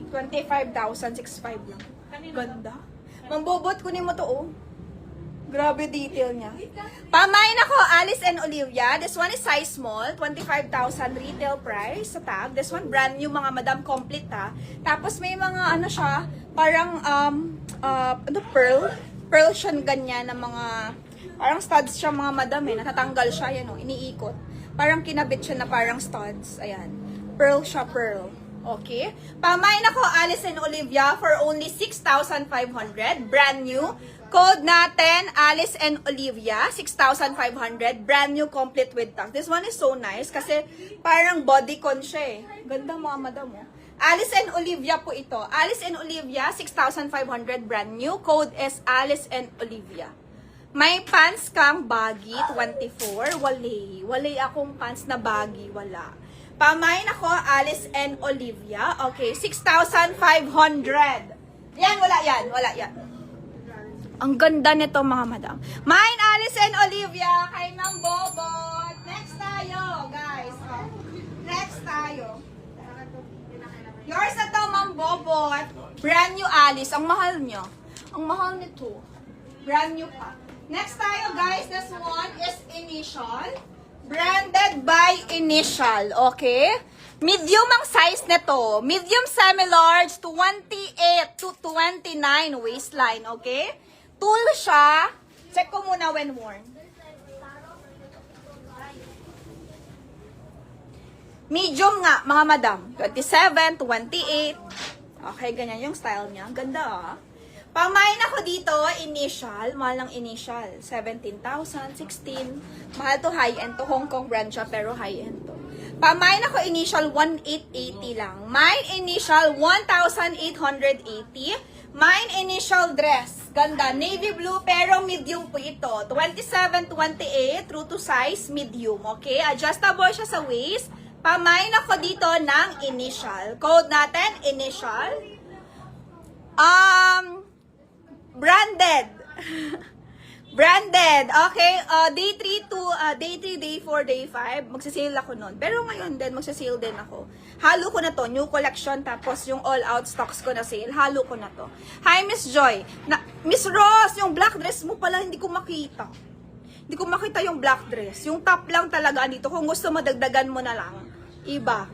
25,065 lang. Ganda. Mambobot, kunin mo to, oh. Grabe detail niya. Pamain ako, Alice and Olivia. This one is size small, 25,000 retail price sa tag. This one brand new, mga madam, complete ha. Tapos may mga ano siya, parang pearl. Pearl siya ganyan na mga, parang studs siya mga madam eh. Natatanggal siya, yan oh, iniikot. Parang kinabit siya na parang studs. Ayan. Pearl siya, pearl. Okay? Pamain ako, Alice and Olivia for only 6,500. Brand new. Code natin, Alice and Olivia, 6,500. Brand new, complete with tax. This one is so nice kasi parang bodycon siya eh. Ganda mga madam oh. Alice and Olivia po ito. Alice and Olivia, 6,500. Brand new. Code is Alice and Olivia. May pants kang baggy, 24. Walay akong pants na baggy, wala. Pamain ako, Alice and Olivia. Okay, 6,500. Yan, wala yan. Ang ganda nito mga madam. Mine, Alice and Olivia, kay Ma'am Bobot. Next tayo, guys. Oh. Next tayo. Yours na to, Ma'am Bobot. Brand new Alice. Ang mahal nyo. Ang mahal nito. Brand new pa. Next tayo, guys. This one is Initial. Branded by Initial. Okay? Medium ang size nito. Medium semi-large, 28 to 29 waistline. Okay? Tool siya. Check ko muna when worn. Medium nga, mga madam. 27, 28. Okay, ganyan yung style niya. Ganda ah. Pamain ako dito, Initial. Mahal ng Initial. 17,000, 16. Mahal to high-end to. Hong Kong brand siya, pero high-end to. Pamain ako, Initial, 1,880 lang. Mine, Initial, 1,880. Mine, Initial dress. Ganda. Navy blue, pero medium po ito. 27, 28. True to size, medium. Okay? Adjustable siya sa waist. Pamain ako dito ng Initial. Code natin, Initial. Branded. Branded. Okay. Day 3 to day 3, day 4, day 5. Magsasale ako nun. Pero ngayon din, magsasale din ako. Halo ko na to. New collection. Tapos yung all-out stocks ko na sale. Halo ko na to. Hi, Miss Joy. Miss Rose, yung black dress mo pala, hindi ko makita. Hindi ko makita yung black dress. Yung top lang talaga dito. Kung gusto mo, dagdagan mo na lang. Iba.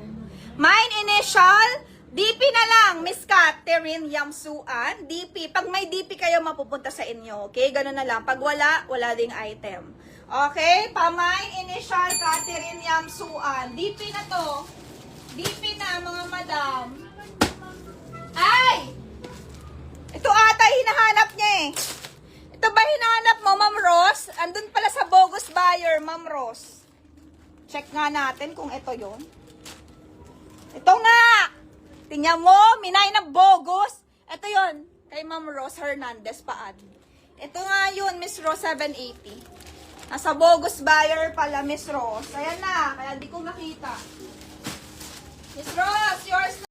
Mine, Initial. DP na lang, Miss Catherine Yamsuan. DP. Pag may DP kayo, mapupunta sa inyo. Okay? Ganun na lang. Pag wala, wala ding item. Okay? Pamain, Initial, Catherine Yamsuan. DP na to. DP na, mga madam. Ay! Ito ata hinahanap niya eh. Ito ba hinahanap mo, Ma'am Rose? Andun pala sa bogus buyer, Ma'am Rose. Check nga natin kung ito yon. Ito nga! Tingnan mo, minay na bogus. Ito yon kay Ma'am Rose Hernandez paad. Ito nga yun, Miss Rose 780. Nasa bogus buyer pala, Miss Rose. Ayan na, kaya di ko nakita. Miss Rose, yours na.